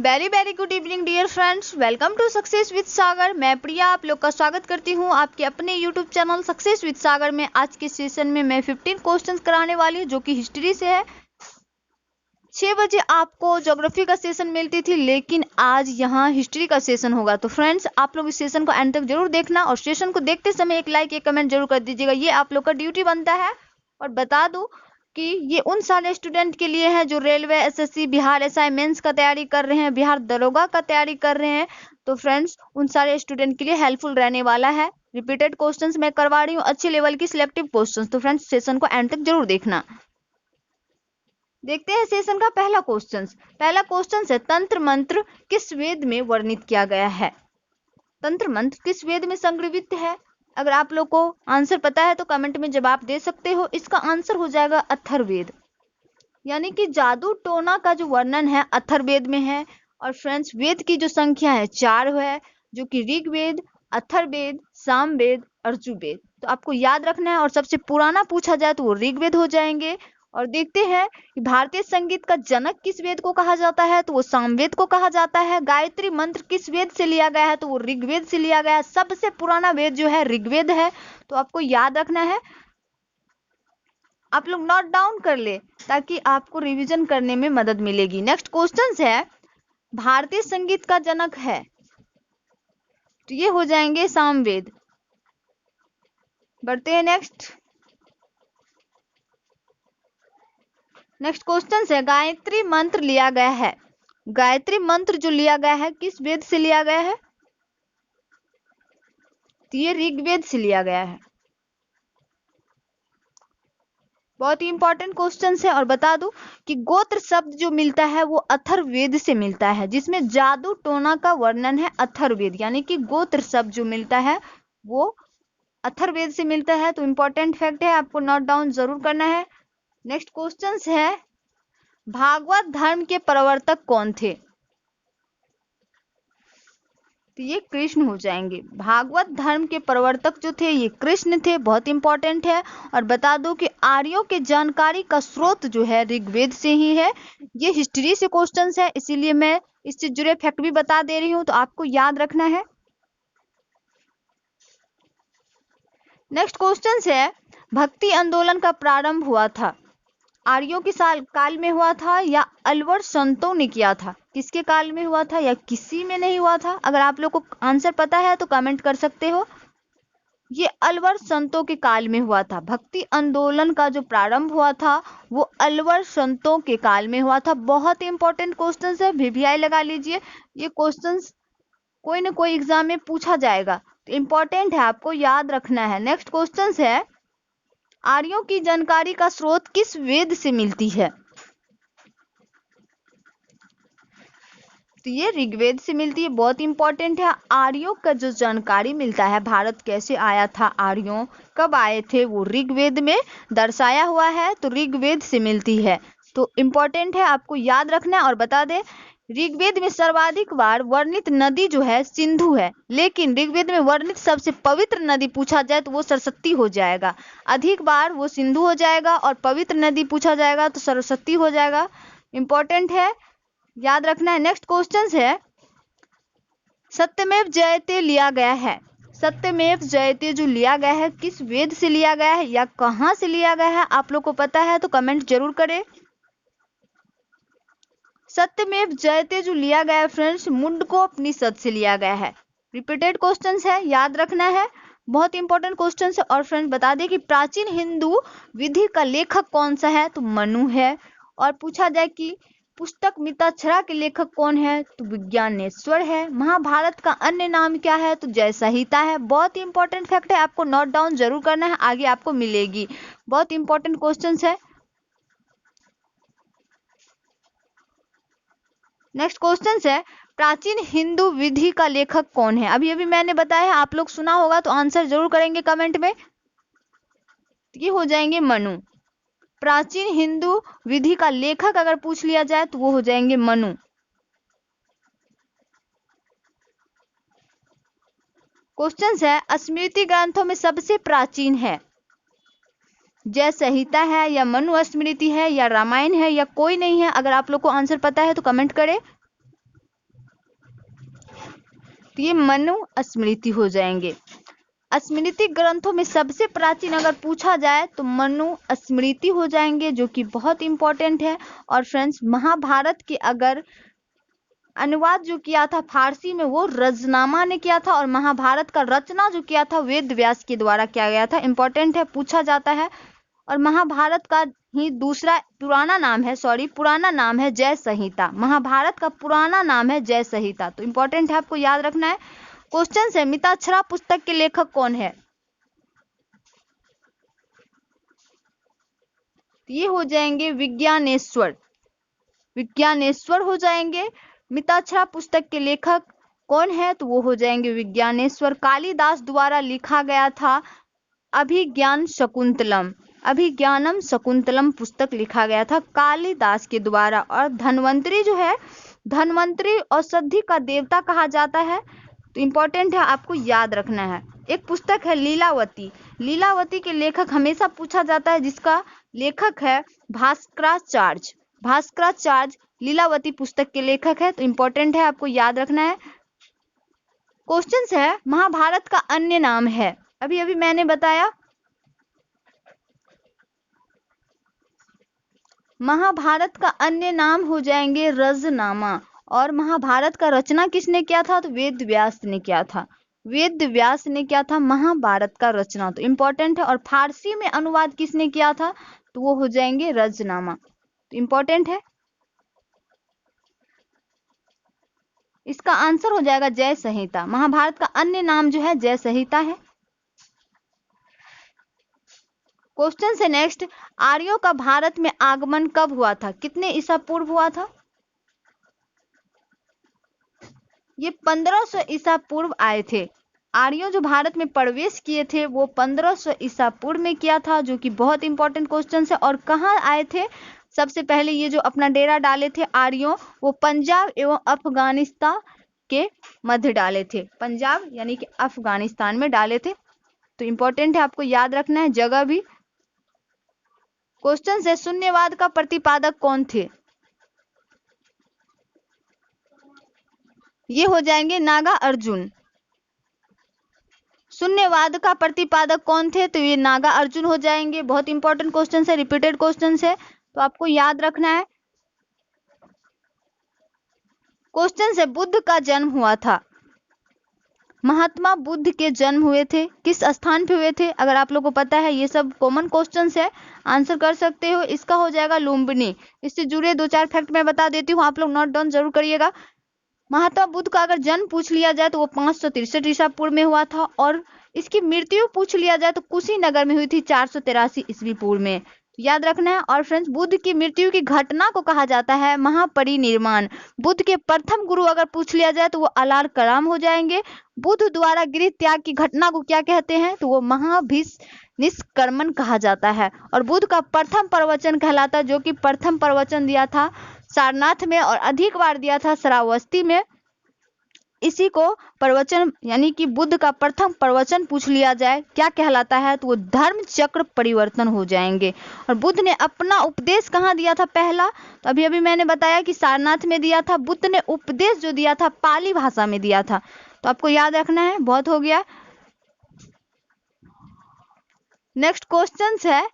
Very very good evening dear friends, welcome to success with Sagar. मैं प्रिया आप लोग का स्वागत करती हूँ आपके अपने यूट्यूब चैनल सक्सेस विद सागर में। आज के सेशन में मैं 15 क्वेश्चंस कराने वाली हूँ जो कि हिस्ट्री से है। 6 बजे आपको ज्योग्राफी का सेशन मिलती थी, लेकिन आज यहाँ हिस्ट्री का सेशन होगा। तो फ्रेंड्स आप लोग इस सेशन को एंड तक जरूर देखना और सेशन को देखते समय एक लाइक एक कमेंट जरूर कर दीजिएगा, ये आप लोग का ड्यूटी बनता है। और बता दूं कि ये उन सारे स्टूडेंट के लिए है जो railway, SSC, Bihar SI mains का तैयारी कर रहे हैं, बिहार दरोगा का तैयारी कर रहे हैं। तो फ्रेंड्स उन सारे स्टूडेंट के लिए हेल्पफुल रहने वाला है। रिपीटेड क्वेश्चंस मैं करवा रही हूँ, अच्छे लेवल की सिलेक्टिव क्वेश्चंस। तो फ्रेंड्स सेशन को एंड तक जरूर देखना। देखते हैं सेशन का पहला क्वेश्चन है, तंत्र मंत्र किस वेद में वर्णित किया गया है? तंत्र मंत्र किस वेद में संग्रहित है? अगर आप लोग को आंसर पता है तो कमेंट में जवाब दे सकते हो। इसका आंसर हो जाएगा अथर्ववेद, यानी कि जादू टोना का जो वर्णन है अथर्ववेद में है। और फ्रेंड्स वेद की जो संख्या है 4 है, जो कि ऋग्वेद, अथर्ववेद, सामवेद, अर्जुवेद। तो आपको याद रखना है। और सबसे पुराना पूछा जाए तो वो ऋग्वेद हो जाएंगे। और देखते हैं कि भारतीय संगीत का जनक किस वेद को कहा जाता है, तो वो सामवेद को कहा जाता है। गायत्री मंत्र किस वेद से लिया गया है, तो वो ऋग्वेद से लिया गया है। सबसे पुराना वेद जो है ऋग्वेद है, तो आपको याद रखना है। आप लोग नोट डाउन कर ले ताकि आपको रिवीजन करने में मदद मिलेगी। नेक्स्ट क्वेश्चन है, भारतीय संगीत का जनक है, तो ये हो जाएंगे सामवेद। बढ़ते हैं नेक्स्ट क्वेश्चन है, गायत्री मंत्र लिया गया है। गायत्री मंत्र जो लिया गया है किस वेद से लिया गया है? तो ये ऋग्वेद से लिया गया है। बहुत ही इंपॉर्टेंट क्वेश्चन है। और बता दूं कि गोत्र शब्द जो मिलता है वो अथर्ववेद से मिलता है, जिसमें जादू टोना का वर्णन है अथर्ववेद, यानी कि गोत्र शब्द जो मिलता है वो अथर्ववेद से मिलता है। तो इंपॉर्टेंट फैक्ट है, आपको नोट डाउन जरूर करना है। नेक्स्ट क्वेश्चन है, भागवत धर्म के प्रवर्तक कौन थे? तो ये कृष्ण हो जाएंगे। भागवत धर्म के प्रवर्तक जो थे ये कृष्ण थे, बहुत इंपॉर्टेंट है। और बता दो कि आर्यों के जानकारी का स्रोत जो है ऋग्वेद से ही है। ये हिस्ट्री से क्वेश्चंस है, इसीलिए मैं इससे जुड़े फैक्ट भी बता दे रही हूँ, तो आपको याद रखना है। नेक्स्ट क्वेश्चन है, भक्ति आंदोलन का प्रारंभ हुआ था आर्यों के काल में हुआ था या अलवर संतों ने किया था? किसके काल में हुआ था या किसी में नहीं हुआ था? अगर आप लोग को आंसर पता है तो कमेंट कर सकते हो। ये अलवर संतों के काल में हुआ था। भक्ति आंदोलन का जो प्रारंभ हुआ था वो अलवर संतों के काल में हुआ था। बहुत ही इंपॉर्टेंट क्वेश्चन है, वीवीआई लगा लीजिए। ये क्वेश्चन कोई ना कोई एग्जाम में पूछा जाएगा, तो इंपॉर्टेंट है, आपको याद रखना है। नेक्स्ट क्वेश्चन है, आर्यों की जानकारी का स्रोत किस वेद से मिलती है? तो ये ऋग्वेद से मिलती है। बहुत इंपॉर्टेंट है। आर्यों का जो जानकारी मिलता है, भारत कैसे आया था, आर्यों कब आए थे, वो ऋग्वेद में दर्शाया हुआ है, तो ऋग्वेद से मिलती है। तो इंपॉर्टेंट है, आपको याद रखना है। और बता दें ऋग्वेद में सर्वाधिक बार वर्णित नदी जो है सिंधु है, लेकिन ऋग्वेद में वर्णित सबसे पवित्र नदी पूछा जाए तो वो सरस्वती हो जाएगा। अधिक बार वो सिंधु हो जाएगा और पवित्र नदी पूछा जाएगा तो सरस्वती हो जाएगा। इंपॉर्टेंट है, याद रखना है। नेक्स्ट क्वेश्चन है, सत्यमेव जयते लिया गया है। सत्यमेव जयते जो लिया गया है किस वेद से लिया गया है या कहां से लिया गया है? आप लोग को पता है तो कमेंट जरूर करें। सत्यमेव जयते जो लिया गया है फ्रेंड्स, मुंडकोपनिषद से लिया गया है। रिपीटेड क्वेश्चन है, याद रखना है, बहुत इंपॉर्टेंट क्वेश्चन है। और फ्रेंड्स बता दें कि प्राचीन हिंदू विधि का लेखक कौन सा है, तो मनु है। और पूछा जाए कि पुस्तक मिताक्षरा के लेखक कौन है, तो विज्ञानेश्वर है। महाभारत का अन्य नाम क्या है, तो जय संहिता है। बहुत ही इंपॉर्टेंट फैक्ट है, आपको नोट डाउन जरूर करना है, आगे आपको मिलेगी। बहुत इंपॉर्टेंट क्वेश्चन है। नेक्स्ट क्वेश्चन है, प्राचीन हिंदू विधि का लेखक कौन है? अभी अभी मैंने बताया, आप लोग सुना होगा तो आंसर जरूर करेंगे कमेंट में। ये हो जाएंगे मनु। प्राचीन हिंदू विधि का लेखक अगर पूछ लिया जाए तो वो हो जाएंगे मनु। क्वेश्चन है, स्मृति ग्रंथों में सबसे प्राचीन है, जय संहिता है या मनु स्मृति है या रामायण है या कोई नहीं है? अगर आप लोग को आंसर पता है तो कमेंट करें। तो ये मनुस्मृति हो जाएंगे। स्मृति ग्रंथों में सबसे प्राचीन अगर पूछा जाए तो मनुस्मृति हो जाएंगे, जो कि बहुत इंपॉर्टेंट है। और फ्रेंड्स, महाभारत के अगर अनुवाद जो किया था फारसी में वो रजनामा ने किया था, और महाभारत का रचना जो किया था वेद व्यास के द्वारा किया गया था। इंपॉर्टेंट है, पूछा जाता है। और महाभारत का ही दूसरा पुराना नाम है जय संहिता। महाभारत का पुराना नाम है जय संहिता, तो इंपॉर्टेंट है, आपको याद रखना है। क्वेश्चन है, मिताक्षरा पुस्तक के लेखक कौन है? ये हो जाएंगे विज्ञानेश्वर हो जाएंगे। मिताक्षरा पुस्तक के लेखक कौन है? तो वो हो जाएंगे विज्ञानेश्वर। कालिदास द्वारा लिखा गया था अभिज्ञानम शकुंतलम पुस्तक लिखा गया था कालिदास के द्वारा। और धन्वंतरी जो है, धन्वंतरी औषधि का देवता कहा जाता है, तो इंपॉर्टेंट है, आपको याद रखना है। एक पुस्तक है लीलावती के लेखक हमेशा पूछा जाता है, जिसका लेखक है भास्कराचार्य लीलावती पुस्तक के लेखक है, तो इंपॉर्टेंट है, आपको याद रखना है। क्वेश्चन है, महाभारत का अन्य नाम है, अभी मैंने बताया महाभारत का अन्य नाम हो जाएंगे रजनामा। और महाभारत का रचना किसने किया था? तो वेद व्यास ने किया था महाभारत का रचना, तो इंपॉर्टेंट है। और फारसी में अनुवाद किसने किया था? तो वो हो जाएंगे रजनामा, तो इंपॉर्टेंट है। इसका आंसर हो जाएगा जय संहिता। महाभारत का अन्य नाम जो है जय संहिता है। क्वेश्चन से नेक्स्ट, आर्यों का भारत में आगमन कब हुआ था? कितने ईसा पूर्व हुआ था? ये 1500 ईसा पूर्व आए थे। आर्यों जो भारत में प्रवेश किए थे वो 1500 ईसा पूर्व में किया था, जो कि बहुत इंपॉर्टेंट क्वेश्चन है। और कहाँ आए थे? सबसे पहले ये जो अपना डेरा डाले थे आर्यों, वो पंजाब एवं अफगानिस्तान के मध्य डाले थे। पंजाब यानी कि अफगानिस्तान में डाले थे, तो इंपॉर्टेंट है, आपको याद रखना है जगह भी। क्वेश्चन है, शून्यवाद का प्रतिपादक कौन थे? ये हो जाएंगे नागार्जुन। शून्यवाद का प्रतिपादक कौन थे? तो ये नागार्जुन हो जाएंगे। बहुत इंपॉर्टेंट क्वेश्चन है, रिपीटेड क्वेश्चन है, तो आपको याद रखना है। क्वेश्चन है, बुद्ध का जन्म हुआ था। महात्मा बुद्ध के जन्म हुए थे, किस स्थान पे हुए थे? अगर आप लोगों को पता है, ये सब कॉमन क्वेश्चन है, आंसर कर सकते हो। इसका हो जाएगा लुम्बिनी। इससे जुड़े 2-4 फैक्ट मैं बता देती हूँ, आप लोग नोट डाउन जरूर करिएगा। महात्मा बुद्ध का अगर जन्म पूछ लिया जाए तो वो 563 ईसा पूर्व में हुआ था, और इसकी मृत्यु पूछ लिया जाए तो कुशीनगर में हुई थी 483 ईस्वी पूर्व में, तो याद रखना है। और फ्रेंड्स, बुद्ध की मृत्यु की घटना को कहा जाता है महापरिनिर्वाण। बुद्ध के प्रथम गुरु अगर पूछ लिया जाए तो वो अलार कलाम हो जाएंगे। बुद्ध द्वारा गृह त्याग की घटना को क्या कहते हैं? तो वो महाभिनिष्क्रमण कहा जाता है। और बुद्ध का प्रथम प्रवचन कहलाता है, जो कि प्रथम प्रवचन दिया था सारनाथ में और अधिक बार दिया था श्रावस्ती में। इसी को प्रवचन यानी कि बुद्ध का प्रथम प्रवचन पूछ लिया जाए क्या कहलाता है? तो वो धर्म चक्र परिवर्तन हो जाएंगे। और बुद्ध ने अपना उपदेश कहाँ दिया था पहला? तो अभी मैंने बताया कि सारनाथ में दिया था। बुद्ध ने उपदेश जो दिया था पाली भाषा में दिया था, तो आपको याद रखना है। बहुत हो गया। नेक्स्ट क्वेश्चन है,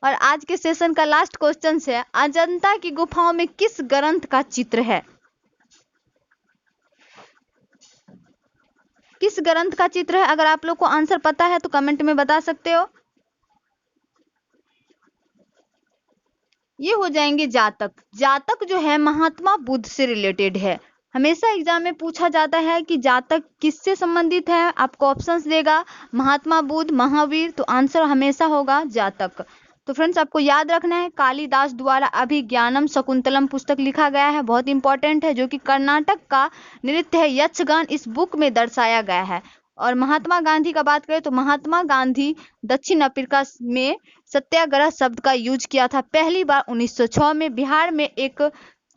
और आज के सेशन का लास्ट क्वेश्चन है, अजंता की गुफाओं में किस ग्रंथ का चित्र है? किस ग्रंथ का चित्र है? अगर आप लोग को आंसर पता है तो कमेंट में बता सकते हो। ये हो जाएंगे जातक। जातक जो है महात्मा बुद्ध से रिलेटेड है। हमेशा एग्जाम में पूछा जाता है कि जातक किससे संबंधित है। आपको ऑप्शंस देगा महात्मा बुद्ध, महावीर, तो आंसर हमेशा होगा जातक। तो फ्रेंड्स, आपको याद रखना है कालिदास द्वारा अभिज्ञानम शकुंतलम पुस्तक लिखा गया है, बहुत इंपॉर्टेंट है, जो कि कर्नाटक का नृत्य है यक्षगान इस बुक में दर्शाया गया है। और महात्मा गांधी का बात करें तो महात्मा गांधी दक्षिण अफ्रीका में सत्याग्रह शब्द का यूज किया था पहली बार 1906 में। बिहार में एक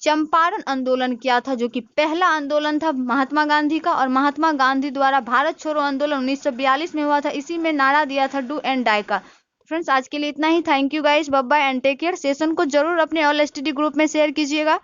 चंपारण आंदोलन किया था, जो कि पहला आंदोलन था महात्मा गांधी का। और महात्मा गांधी द्वारा भारत छोड़ो आंदोलन 1942 में हुआ था, इसी में नारा दिया था डू एंड डाई का। फ्रेंड्स, आज के लिए इतना ही। Thank you guys, bye bye and take care. Session को जरूर अपने ऑल एसटीडी ग्रुप में शेयर कीजिएगा।